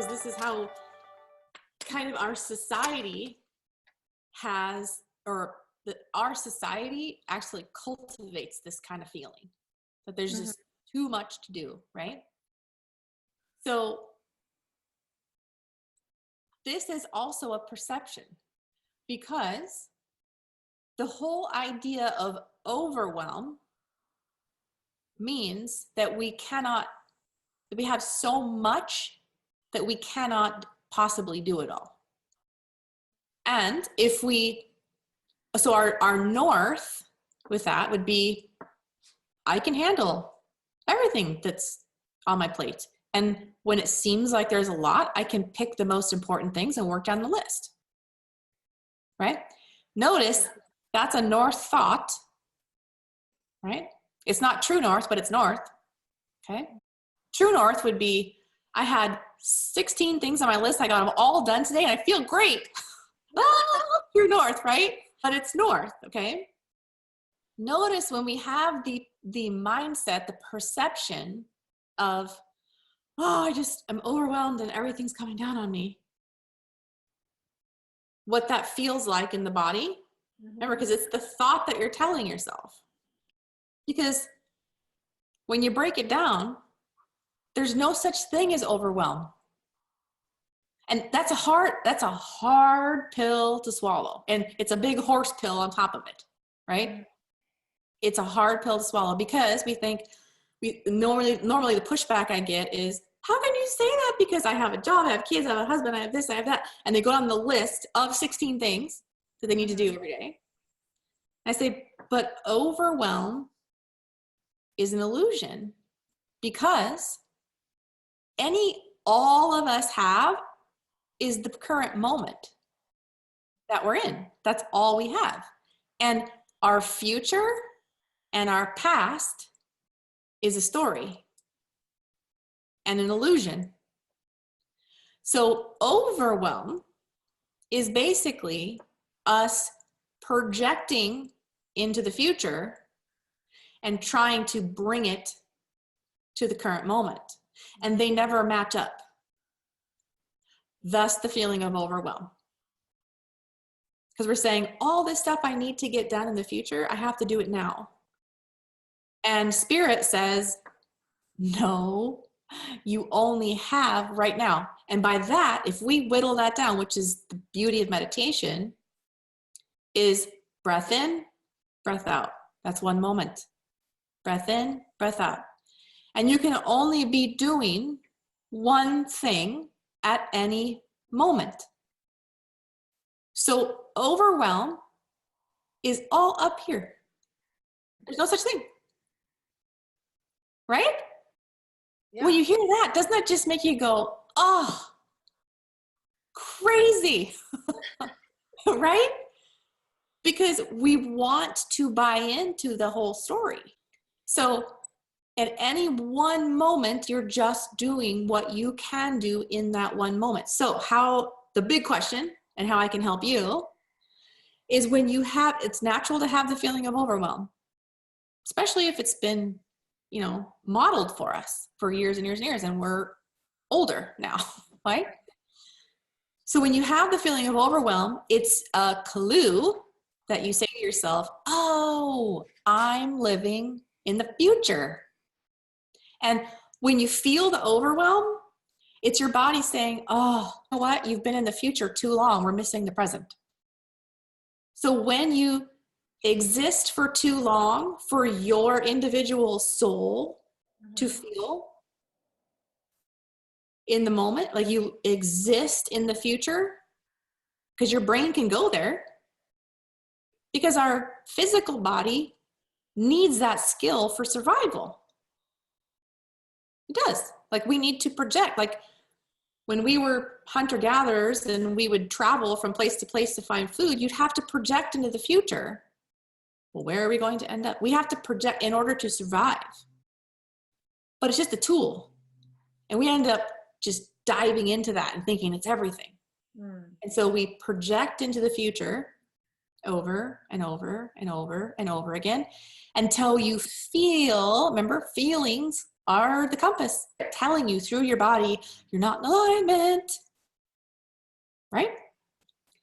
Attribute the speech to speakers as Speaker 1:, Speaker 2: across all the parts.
Speaker 1: because this is how kind of our society has, our society actually cultivates this kind of feeling that there's just too much to do, right? So this is also a perception, because the whole idea of overwhelm means that we have so much that we cannot possibly do it all. And so our north with that would be, I can handle everything that's on my plate. And when it seems like there's a lot, I can pick the most important things and work down the list, right? Notice that's a north thought, right? It's not true north, but it's north, okay? True north would be, I had 16 things on my list. I got them all done today and I feel great. True north, right? But it's north, okay? Notice when we have the mindset, the perception of, I'm overwhelmed and everything's coming down on me. What that feels like in the body. Remember, because it's the thought that you're telling yourself. Because when you break it down, there's no such thing as overwhelm. And that's a hard pill to swallow. And it's a big horse pill on top of it, right? It's a hard pill to swallow, because we think, normally the pushback I get is, how can you say that? Because I have a job, I have kids, I have a husband, I have this, I have that. And they go on the list of 16 things that they need to do every day. I say, but overwhelm is an illusion, because all of us have is the current moment that we're in. That's all we have. And our future and our past is a story and an illusion. So overwhelm is basically us projecting into the future and trying to bring it to the current moment. And they never match up. Thus the feeling of overwhelm. Because we're saying, all this stuff I need to get done in the future, I have to do it now. And Spirit says, no, you only have right now. And by that, if we whittle that down, which is the beauty of meditation, is breath in, breath out. That's one moment. Breath in, breath out. And you can only be doing one thing at any moment. So overwhelm is all up here. There's no such thing. Right? Yeah. When you hear that, doesn't that just make you go, oh, crazy, right? Because we want to buy into the whole story. So at any one moment, you're just doing what you can do in that one moment. So the big question, and how I can help you, is when it's natural to have the feeling of overwhelm, especially if it's been, modeled for us for years and years and years, and we're older now, right? So when you have the feeling of overwhelm, it's a clue that you say to yourself, oh, I'm living in the future. And when you feel the overwhelm, it's your body saying, oh, you know what? You've been in the future too long. We're missing the present. So when you exist for too long for your individual soul to feel in the moment, like you exist in the future, because your brain can go there, because our physical body needs that skill for survival. It does. Like we need to project. Like when we were hunter-gatherers and we would travel from place to place to find food, you'd have to project into the future. Well, where are we going to end up? We have to project in order to survive. But it's just a tool. And we end up just diving into that and thinking it's everything. And so we project into the future over and over and over and over again until you feel, remember, feelings are the compass telling you through your body, you're not in alignment, right?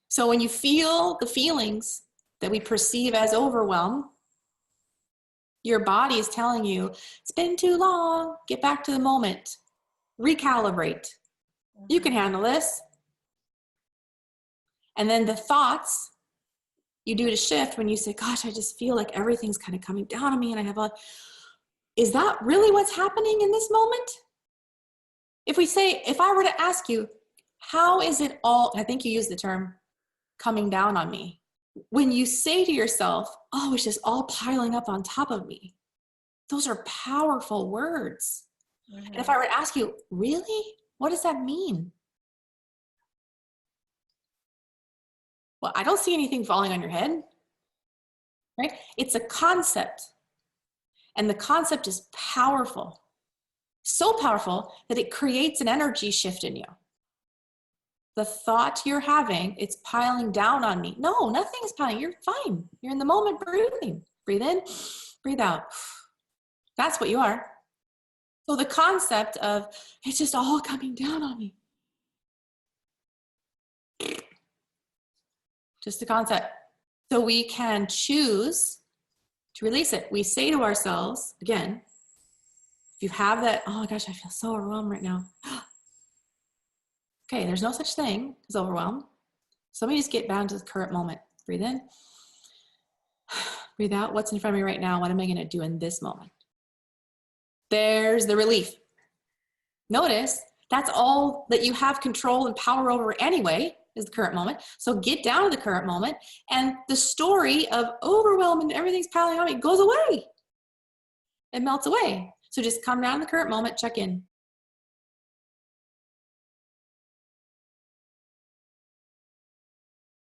Speaker 1: So when you feel the feelings that we perceive as overwhelm, your body is telling you, it's been too long, get back to the moment, recalibrate. You can handle this. And then the thoughts you do to shift when you say, gosh, I just feel like everything's kind of coming down on me and I have is that really what's happening in this moment? If I were to ask you, how is it all, I think you used the term coming down on me. When you say to yourself, oh, it's just all piling up on top of me. Those are powerful words. Mm-hmm. And if I were to ask you, really? What does that mean? Well, I don't see anything falling on your head, right? It's a concept. And the concept is powerful. So powerful that it creates an energy shift in you. The thought you're having, it's piling down on me. No, nothing is piling. You're fine. You're in the moment breathing. Breathe in, breathe out. That's what you are. So the concept of, it's just all coming down on me. Just the concept. So we can choose to release it. We say to ourselves, again, if you have that, oh my gosh, I feel so overwhelmed right now. Okay, there's no such thing as overwhelm. So let me just get down to the current moment. Breathe in. Breathe out. What's in front of me right now? What am I going to do in this moment? There's the relief. Notice that's all that you have control and power over anyway, is the current moment. So get down to the current moment, and the story of overwhelm and everything's piling on me goes away. It melts away. So just come down to the current moment, check in.